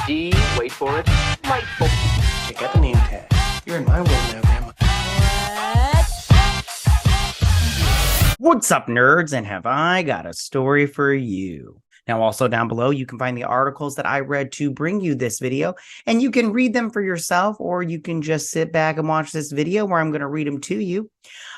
D, wait for it, delightful. Check out the name tag. You're in my world now, Grandma. What's up, nerds? And have I got a story for you? Now, also down below, you can find the articles that I read to bring you this video, and you can read them for yourself, or you can just sit back and watch this video where I'm going to read them to you.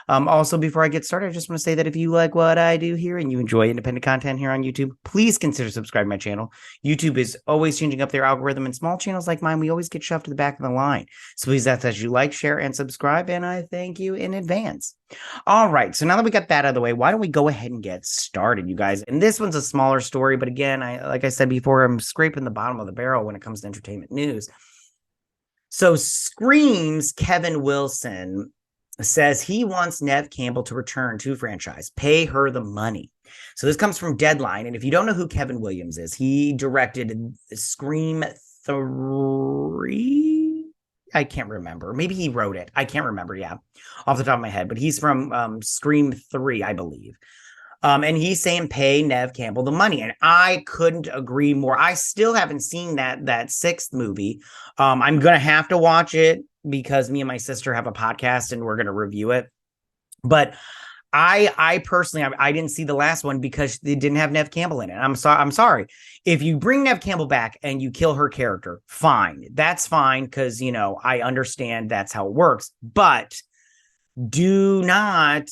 Also, before I get started, I just want to say that if you like what I do here and you enjoy independent content here on YouTube, please consider subscribing to my channel. YouTube is always changing up their algorithm, and small channels like mine, we always get shoved to the back of the line. So please ask that you like, share, and subscribe, and I thank you in advance. All right, so now that we got that out of the way, why don't we go ahead and get started, you guys? And this one's a smaller story, but again, like I said before, I'm scraping the bottom of the barrel when it comes to entertainment news. So Scream's Kevin Wilson says he wants Neve Campbell to return to franchise, pay her the money. So this comes from Deadline, and if you don't know who Kevin Williams is, he directed Scream 3. I can't remember. Maybe he wrote it. I can't remember, yeah, off the top of my head, but he's from Scream 3, I believe. And he's saying pay Neve Campbell the money. And I couldn't agree more. I still haven't seen that sixth movie. I'm going to have to watch it because me and my sister have a podcast and we're going to review it. But I personally, I didn't see the last one because they didn't have Neve Campbell in it. I'm sorry. If you bring Neve Campbell back and you kill her character, fine. That's fine because, you know, I understand that's how it works. But do not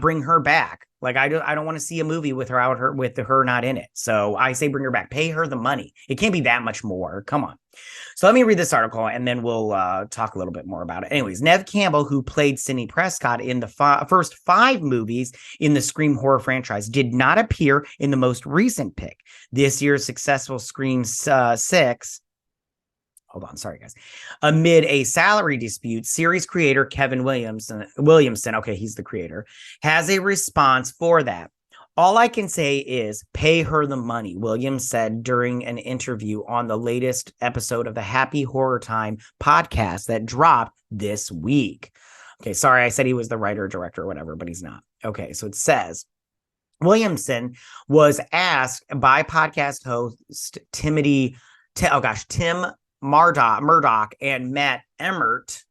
bring her back. Like, I don't want to see a movie with her not in it. So I say bring her back. Pay her the money. It can't be that much more. Come on. So let me read this article and then we'll talk a little bit more about it. Anyways, Neve Campbell, who played Sidney Prescott in the first 5 movies in the Scream horror franchise, did not appear in the most recent pick. This year's successful Scream 6. Hold on, sorry guys. Amid a salary dispute, series creator Kevin Williamson, okay, he's the creator, has a response for that. All I can say is pay her the money, Williams said during an interview on the latest episode of the Happy Horror Time podcast that dropped this week. Okay, sorry, I said he was the writer, director, or whatever, but he's not. Okay, so it says, Williamson was asked by podcast host Tim Murdoch and Matt Emmert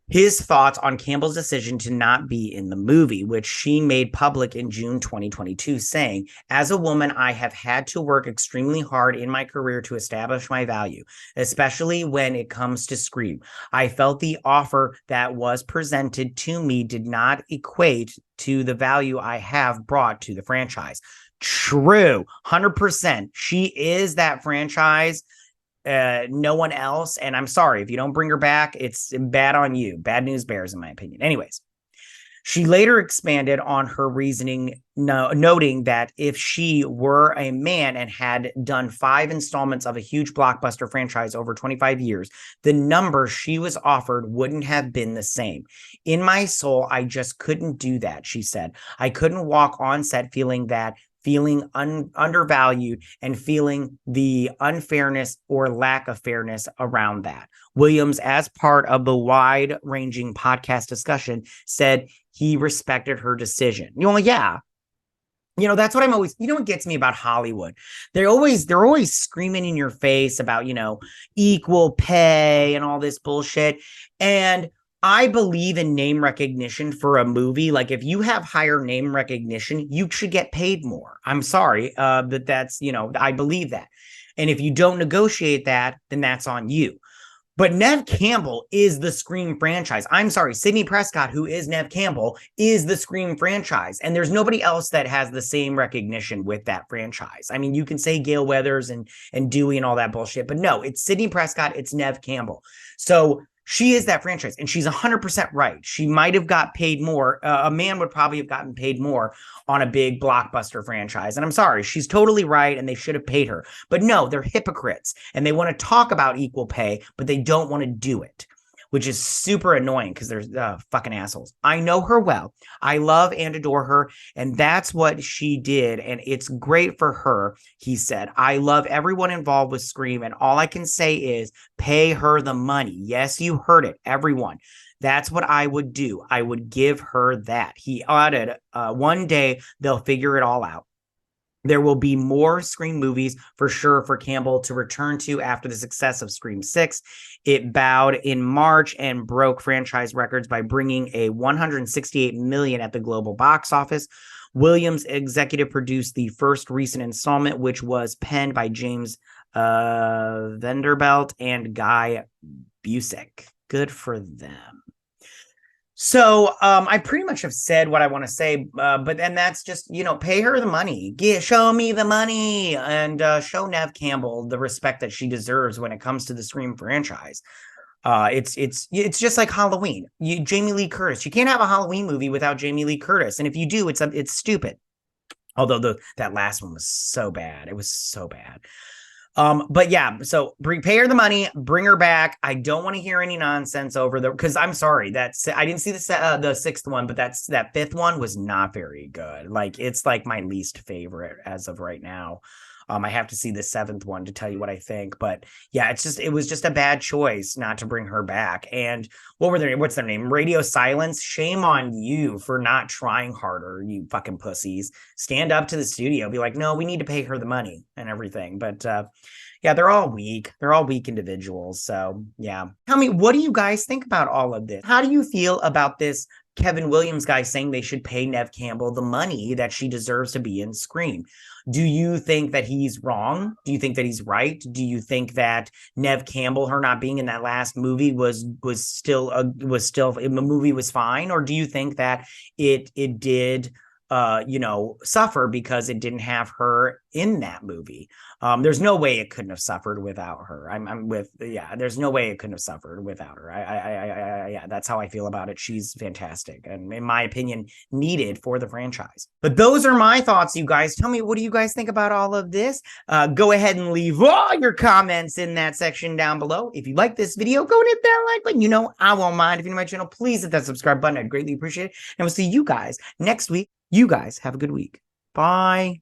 his thoughts on Campbell's decision to not be in the movie, which she made public in June 2022, saying, "As a woman, I have had to work extremely hard in my career to establish my value, especially when it comes to Scream. I felt the offer that was presented to me did not equate to the value I have brought to the franchise." True, 100%. She is that franchise. No one else. And I'm sorry, if you don't bring her back, it's bad on you. Bad news bears, in my opinion. Anyways, she later expanded on her reasoning, noting that if she were a man and had done 5 installments of a huge blockbuster franchise over 25 years, the number she was offered wouldn't have been the same. "In my soul, I just couldn't do that," she said. "I couldn't walk on set feeling undervalued and feeling the unfairness or lack of fairness around that." Williams, as part of the wide-ranging podcast discussion, said he respected her decision. Yeah. You know, that's what I'm always, you know, what gets me about Hollywood? They're always screaming in your face about, you know, equal pay and all this bullshit. And I believe in name recognition for a movie. Like, if you have higher name recognition, you should get paid more. I'm sorry, but that's, you know, I believe that. And if you don't negotiate that, then that's on you. But Neve Campbell is the Scream franchise. I'm sorry, Sidney Prescott, who is Neve Campbell, is the Scream franchise. And there's nobody else that has the same recognition with that franchise. I mean, you can say Gale Weathers and Dewey and all that bullshit, but no, it's Sidney Prescott, it's Neve Campbell. So she is that franchise, and she's 100% right. She might have got paid more. A man would probably have gotten paid more on a big blockbuster franchise. And I'm sorry, she's totally right, and they should have paid her. But no, they're hypocrites, and they want to talk about equal pay, but they don't want to do it, which is super annoying because they're fucking assholes. I know her well. I love and adore her, and that's what she did, and it's great for her, he said. "I love everyone involved with Scream, and all I can say is pay her the money." Yes, you heard it, everyone. That's what I would do. I would give her that. He added, "One day they'll figure it all out." There will be more Scream movies for sure for Campbell to return to after the success of Scream 6. It bowed in March and broke franchise records by bringing a $168 million at the global box office. Williams executive produced the first recent installment, which was penned by James Vanderbilt and Guy Busick. Good for them. So I pretty much have said what I want to say, but then that's just, pay her the money. Show me the money and show Neve Campbell the respect that she deserves when it comes to the Scream franchise. It's just like Halloween. Jamie Lee Curtis. You can't have a Halloween movie without Jamie Lee Curtis, and if you do, it's stupid. Although that last one was so bad. It was so bad. But yeah, so pay her the money, bring her back. I don't want to hear any nonsense over there because I'm sorry I didn't see the sixth one, but that fifth one was not very good. Like it's like my least favorite as of right now. I have to see the seventh one to tell you what I think, but yeah, it was just a bad choice not to bring her back. And what's their name? Radio Silence. Shame on you for not trying harder, you fucking pussies. Stand up to the studio, be like, no, we need to pay her the money and everything. But yeah, they're all weak. They're all weak individuals. So yeah, tell me, what do you guys think about all of this? How do you feel about this Kevin Williams guy saying they should pay Neve Campbell the money that she deserves to be in Scream? Do you think that he's wrong? Do you think that he's right? Do you think that Neve Campbell, her not being in that last movie, was still the movie was fine, or do you think that it did suffer because it didn't have her in that movie? There's no way it couldn't have suffered without her. There's no way it couldn't have suffered without her. Yeah, that's how I feel about it. She's fantastic and in my opinion needed for the franchise. But those are my thoughts, you guys. Tell me, what do you guys think about all of this? Go ahead and leave all your comments in that section down below. If you like this video, go and hit that like button. I won't mind. If you're new to my channel, please hit that subscribe button. I'd greatly appreciate it. And we'll see you guys next week. You guys have a good week. Bye.